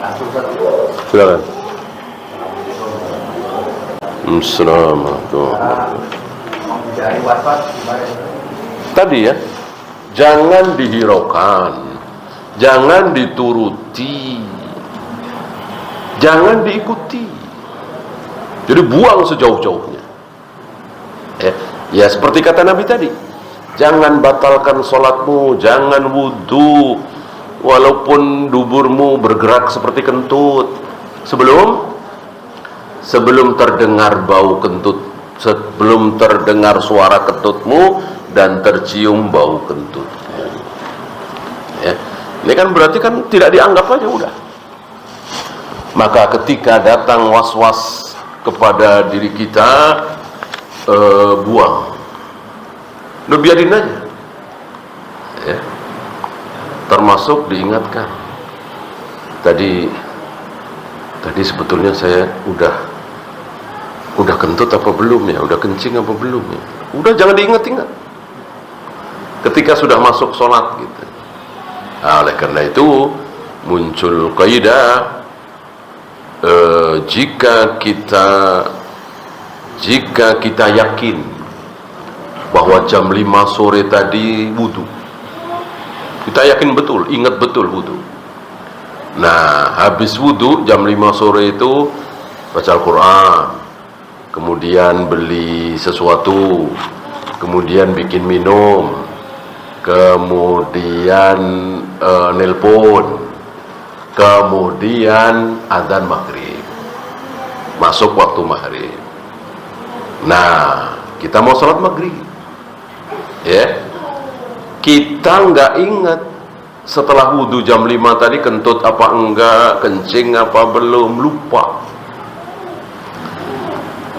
Silakan. Assalamualaikum. Tadi ya, jangan dihiraukan, jangan dituruti, jangan diikuti. Jadi buang sejauh-jauhnya. Ya seperti kata Nabi tadi, jangan batalkan sholatmu, jangan wudhu walaupun duburmu bergerak seperti kentut sebelum terdengar bau kentut, sebelum terdengar suara kentutmu dan tercium bau kentutmu. Ya. Ini kan berarti kan tidak dianggap aja udah. Maka ketika datang was-was kepada diri kita, buang, lu biarin aja. Ya. Termasuk diingatkan. Tadi sebetulnya saya udah kentut apa belum ya, udah kencing apa belum ya, udah jangan diingat-ingat ketika sudah masuk sholat gitu. Nah, oleh karena itu muncul kaidah, jika kita yakin bahwa jam 5 sore tadi wudu, kita yakin betul, ingat betul wudu. Nah, habis wudu jam 5 sore itu baca Al-Quran, kemudian beli sesuatu, kemudian bikin minum, kemudian nelpon, kemudian adzan maghrib, masuk waktu maghrib. Nah, kita mau sholat maghrib, ya, kita nggak ingat setelah wudhu jam 5 tadi kentut apa enggak, kencing apa belum, lupa.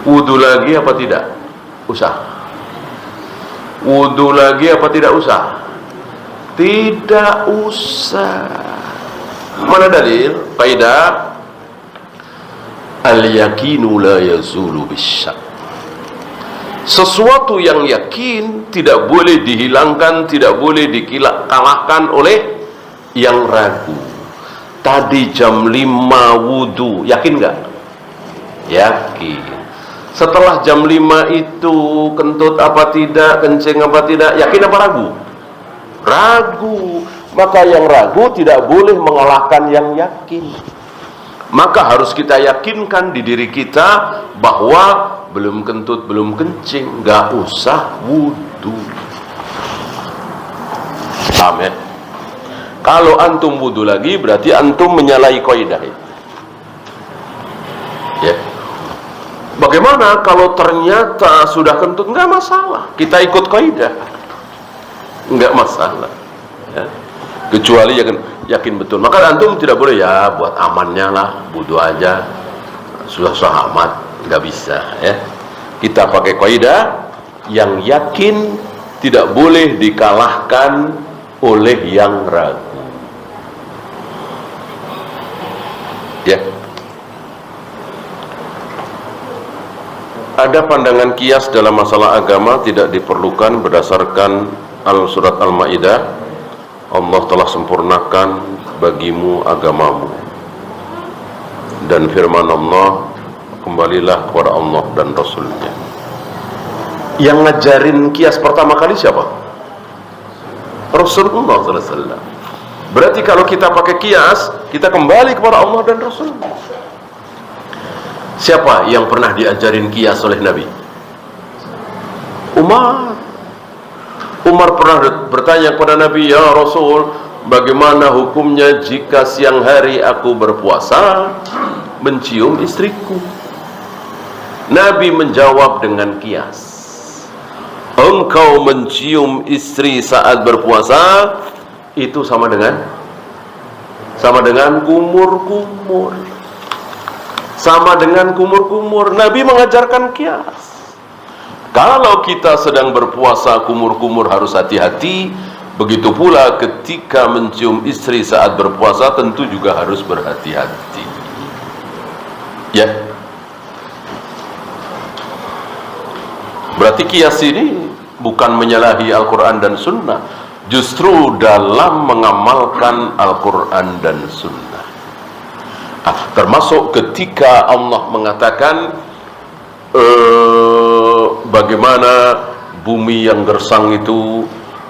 Wudhu lagi apa tidak? Usah. Wudhu lagi apa tidak usah? Tidak usah. Mana dalil? Kaidah al-yakinu la yazulu bisyak. Sesuatu yang yakin tidak boleh dihilangkan, tidak boleh dikalahkan oleh yang ragu. Tadi jam 5 wudhu, yakin nggak? Yakin. Setelah jam 5 itu kentut apa tidak, kencing apa tidak, yakin apa ragu? Ragu. Maka yang ragu tidak boleh mengalahkan yang yakin. Maka harus kita yakinkan di diri kita bahwa belum kentut, belum kencing, nggak usah wudhu. Amin. Kalau antum wudhu lagi berarti antum menyalahi kaidah. Ya. Bagaimana kalau ternyata sudah kentut? Nggak masalah, kita ikut kaidah, nggak masalah. Ya. Kecuali yakin betul. Maka antum tidak boleh ya buat amannya lah, wudhu aja, susah amat, nggak bisa. Ya. Kita pakai kaidah yang yakin tidak boleh dikalahkan oleh yang ragu. Ya. Ada pandangan kias dalam masalah agama tidak diperlukan berdasarkan surat Al-Maidah. Allah telah sempurnakan bagimu agamamu. Dan firman Allah, kembalilah kepada Allah dan Rasulnya. Yang ngajarin kias pertama kali siapa? Rasulullah SAW. Berarti kalau kita pakai kias, kita kembali kepada Allah dan Rasulnya. Siapa yang pernah diajarin kias oleh Nabi? Umar pernah bertanya kepada Nabi, ya Rasul, bagaimana hukumnya jika siang hari aku berpuasa mencium istriku? Nabi menjawab dengan kias. Engkau mencium istri saat berpuasa itu sama dengan kumur-kumur. Sama dengan kumur-kumur. Nabi mengajarkan kias. Kalau kita sedang berpuasa kumur-kumur harus hati-hati. Begitu pula ketika mencium istri saat berpuasa tentu juga harus berhati-hati. Ya. Berarti kias ini bukan menyalahi Al-Quran dan Sunnah, justru dalam mengamalkan Al-Quran dan Sunnah. Termasuk ketika Allah mengatakan bagaimana bumi yang gersang itu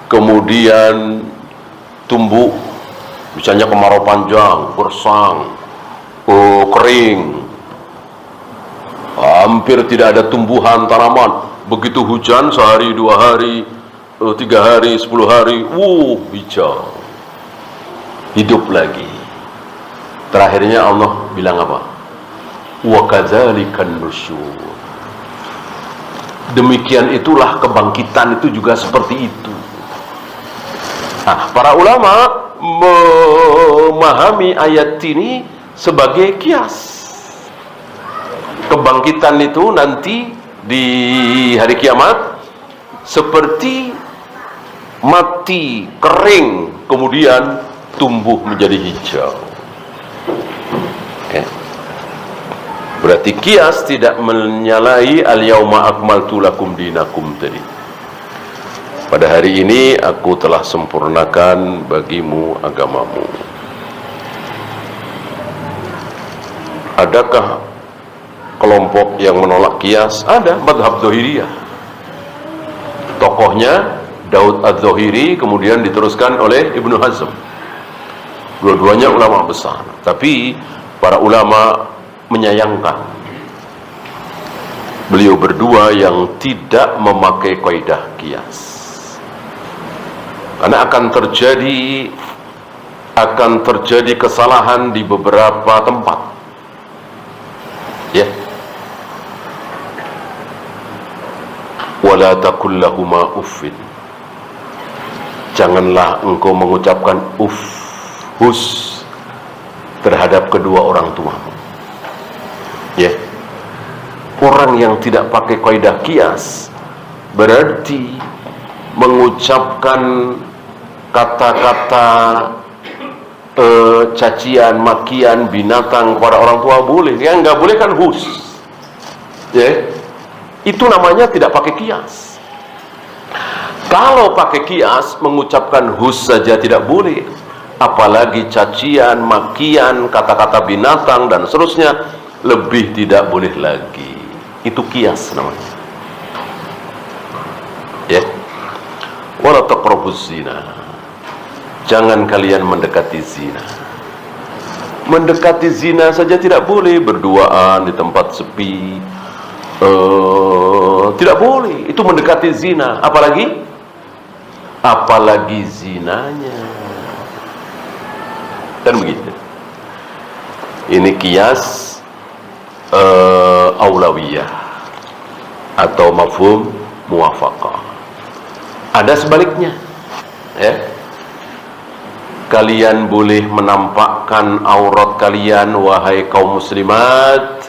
kemudian tumbuh, misalnya kemarau panjang, gersang, kering, hampir tidak ada tumbuhan tanaman. Begitu hujan sehari, 2 hari, 3 hari, 10 hari, hijau, hidup lagi. Terakhirnya Allah bilang apa? Wa kadzalikan nusyur. Demikian itulah kebangkitan itu juga seperti itu. Para ulama memahami ayat ini sebagai kias. Kebangkitan itu nanti di hari kiamat seperti mati, kering, kemudian tumbuh menjadi hijau. Berarti kias tidak menyalahi al-yauma akmaltu lakum dinakum tadi. Pada hari ini aku telah sempurnakan bagimu agamamu. Adakah kelompok yang menolak kias? Ada, madhab Zahiriyah. Tokohnya Daud Az-Zahiri, kemudian diteruskan oleh Ibnu Hazm. Dua-duanya ulama besar. Tapi para ulama menyayangkan beliau berdua yang tidak memakai kaidah kias, karena akan terjadi kesalahan di beberapa tempat, ya. Wala taqul lahuma uffin, janganlah engkau mengucapkan hus terhadap kedua orang tuamu. Ya, orang yang tidak pakai kaidah kias berarti mengucapkan kata-kata cacian, makian, binatang kepada orang tua boleh. Yang nggak boleh kan hus. Ya, itu namanya tidak pakai kias. Kalau pakai kias, mengucapkan hus saja tidak boleh, apalagi cacian, makian, kata-kata binatang dan seterusnya, lebih tidak boleh lagi. Itu kias namanya. Ya. Wala taqrabuz zina. Jangan kalian mendekati zina. Mendekati zina saja tidak boleh, berduaan di tempat sepi. Tidak boleh. Itu mendekati zina, apalagi zinanya. Dan begitu. Ini kias aulawiyah atau mafhum muwafaqah. Ada sebaliknya, ya. Kalian boleh menampakkan aurat kalian, wahai kaum muslimat,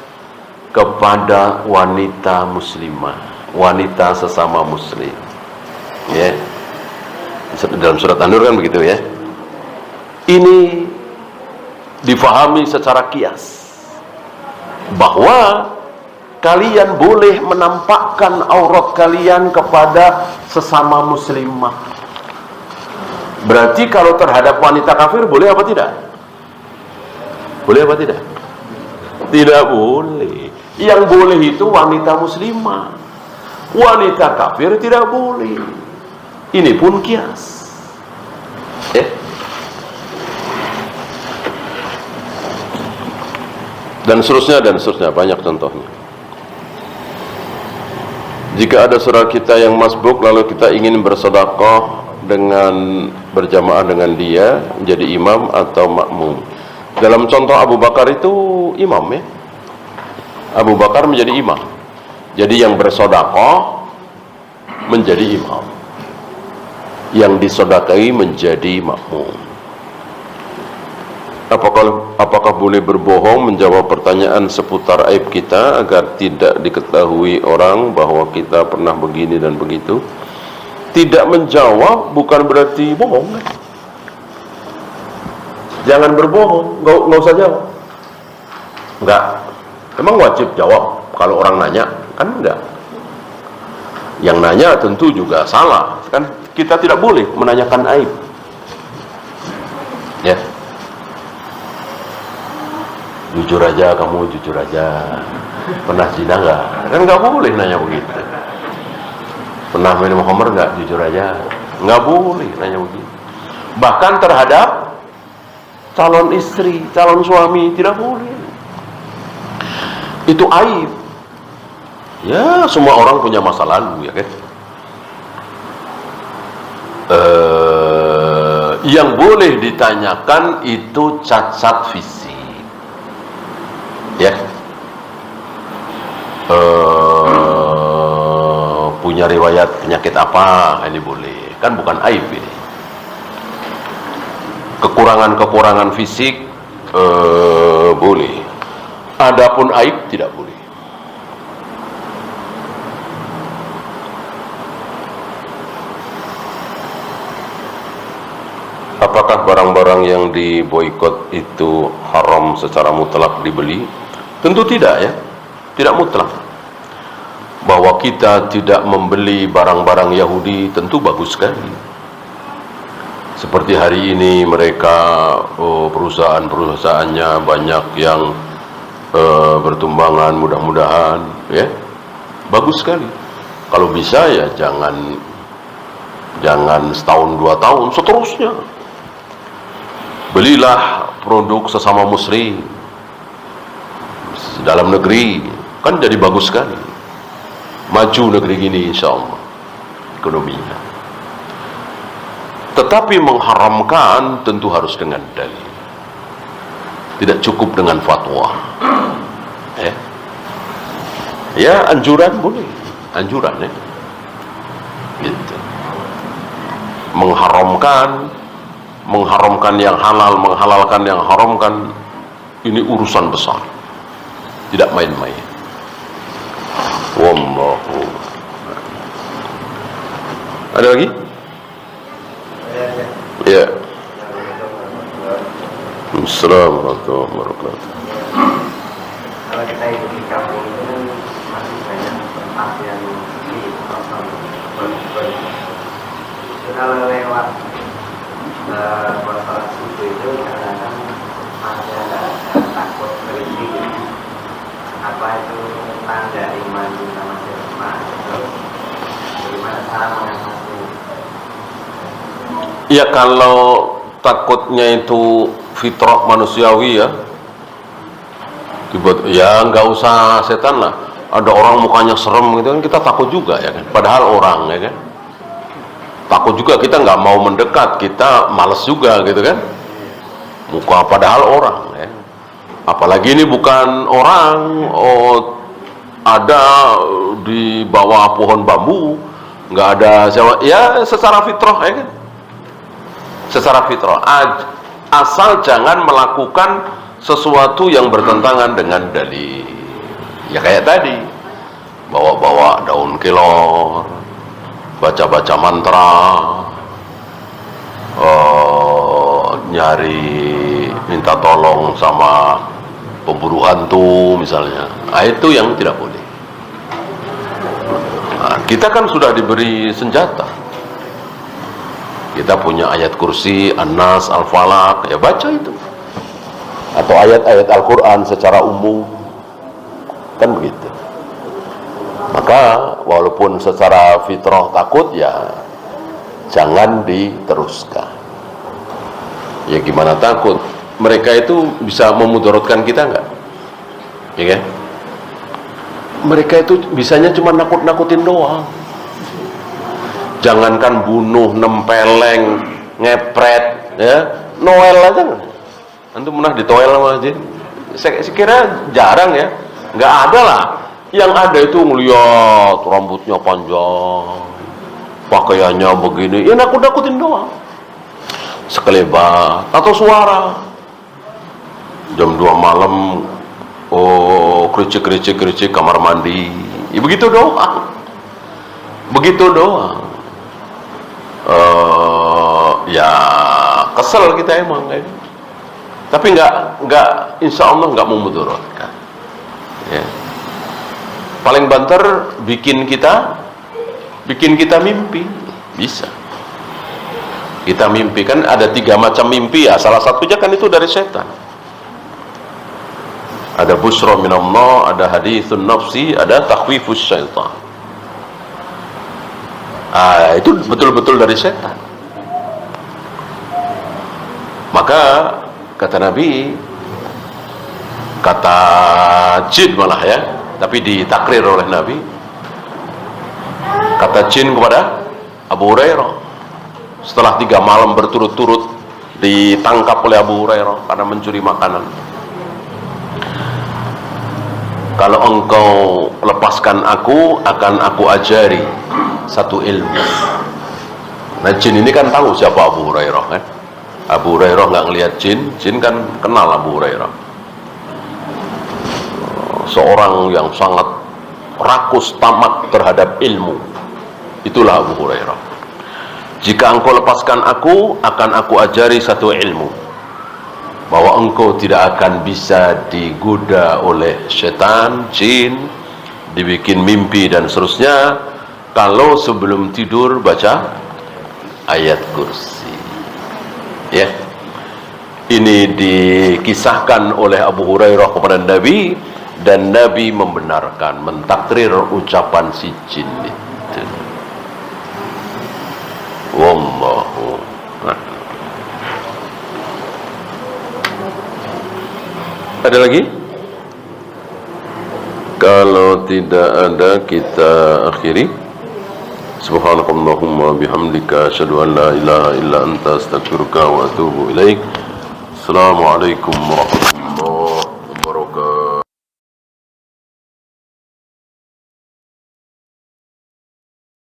kepada wanita muslimah, wanita sesama muslim, ya. Dalam surat An-Nur kan begitu, ya. Ini difahami secara kias bahwa kalian boleh menampakkan aurat kalian kepada sesama muslimah. Berarti kalau terhadap wanita kafir boleh apa tidak? Boleh apa tidak? Tidak boleh. Yang boleh itu wanita muslimah. Wanita kafir tidak boleh. Ini pun kias. Dan seterusnya banyak contohnya. Jika ada saudara kita yang masbuk lalu kita ingin bersedekah dengan berjamaah dengan dia, menjadi imam atau makmum. Dalam contoh Abu Bakar itu imam, ya. Abu Bakar menjadi imam. Jadi yang bersedekah menjadi imam, yang disedekahi menjadi makmum. Apakah boleh berbohong menjawab pertanyaan seputar aib kita agar tidak diketahui orang bahwa kita pernah begini dan begitu? Tidak menjawab bukan berarti bohong. Jangan berbohong, nggak usah jawab. Enggak. Emang wajib jawab kalau orang nanya? Kan enggak. Yang nanya tentu juga salah. Kan kita tidak boleh menanyakan aib. Ya. Jujur aja, kamu jujur aja. Pernah zina nggak? Kan nggak boleh nanya begitu. Pernah minum khamr nggak? Jujur aja. Nggak boleh nanya begitu. Bahkan terhadap calon istri, calon suami tidak boleh. Itu aib. Ya, semua orang punya masa lalu, ya kan? Yang boleh ditanyakan itu cacat fisik, ya. Punya riwayat penyakit apa, ini boleh, kan bukan aib ini. Kekurangan fisik boleh, adapun aib tidak boleh. Apakah barang-barang yang diboikot itu haram secara mutlak dibeli? Tentu tidak, ya, tidak mutlak. Bahwa kita tidak membeli barang-barang Yahudi tentu bagus sekali. Seperti hari ini mereka perusahaan-perusahaannya banyak yang bertumbangan, mudah-mudahan, ya, bagus sekali. Kalau bisa ya jangan setahun 2 tahun, seterusnya. Belilah produk sesama muslim dalam negeri, kan jadi bagus sekali. Maju negeri gini insyaallah ekonominya. Tetapi mengharamkan tentu harus dengan dalil. Tidak cukup dengan fatwa. Ya, anjuran boleh. Anjuran, ya. Gitu. Mengharamkan yang halal, menghalalkan yang haramkan, ini urusan besar, tidak main-main. Wallahu. Ada lagi? Ya. Assalamualaikum warahmatullahi wabarakatuh. Kalau kita hidup di kampung itu masih banyak tempat yang kalau lewat sholat subuh itu kadang-kadang masih ada takut berisik. Apa itu tanda iman kita masih lemah? Bagaimana cara mengatasi? Ya, kalau takutnya itu fitrah manusiawi, ya, ya nggak usah setan lah. Ada orang mukanya serem gitu kan, kita takut juga, ya kan, padahal orang, ya kan, takut juga, kita nggak mau mendekat, kita males juga gitu kan, muka padahal orang, ya. Apalagi ini bukan orang, ada di bawah pohon bambu, nggak ada siapa, ya secara fitrah, ya kan, secara fitrah, asal jangan melakukan sesuatu yang bertentangan dengan dalil. Ya kayak tadi, bawa-bawa daun kelor, baca-baca mantra, nyari minta tolong sama pemburu hantu misalnya. Nah, itu yang tidak boleh. Nah, kita kan sudah diberi senjata. Kita punya ayat kursi, An-Nas, Al-Falaq, ya baca itu. Atau ayat-ayat Al-Quran secara umum, kan begitu. Maka walaupun secara fitrah takut, ya jangan diteruskan. Ya gimana takut? Mereka itu bisa memudaratkan kita nggak? Ya kan? Mereka itu bisanya cuma nakut-nakutin doang. Jangankan bunuh, nempeleng, ngepret, ya, noel aja nggak? Antum pernah ditoel sama jin? Saya kira jarang, ya, nggak ada lah. Yang ada itu ngeliat rambutnya panjang, pakaiannya begini, ya nakut-nakutin doang. Sekelebat atau suara jam 2 malam, kericik kamar mandi, ya begitu doang, begitu doang. Ya kesel kita emang, kan? Tapi nggak, insya Allah nggak memudaratkan. Ya. Paling banter bikin kita mimpi, bisa. Kita mimpi, kan ada 3 macam mimpi, ya. Salah satunya kan itu dari setan. Ada busra minallah, ada hadithun nafsi, ada takhwifus syaitan. Itu betul-betul dari setan. Maka kata Nabi, kata jin malah ya, tapi ditakrir oleh Nabi, kata jin kepada Abu Hurairah setelah 3 malam berturut-turut ditangkap oleh Abu Hurairah karena mencuri makanan, kalau engkau lepaskan aku, akan aku ajari satu ilmu. Nah, jin ini kan tahu siapa Abu Hurairah kan. Abu Hurairah nggak ngelihat jin, jin kan kenal Abu Hurairah. Seorang yang sangat rakus tamak terhadap ilmu. Itulah Abu Hurairah. Jika engkau lepaskan aku, akan aku ajari satu ilmu, bahwa engkau tidak akan bisa digoda oleh setan, jin, dibikin mimpi dan seterusnya, kalau sebelum tidur baca ayat kursi. Ya, ini dikisahkan oleh Abu Hurairah kepada Nabi, dan Nabi membenarkan, mentakrir ucapan si jin itu. Wallahu a'lam. Ada lagi? Kalau tidak ada, kita akhiri. Subhanakallahumma bihamdika asyhadu an la ilaha illa anta astaghfiruka wa atubu ilaik. Assalamualaikum warahmatullahi wabarakatuh.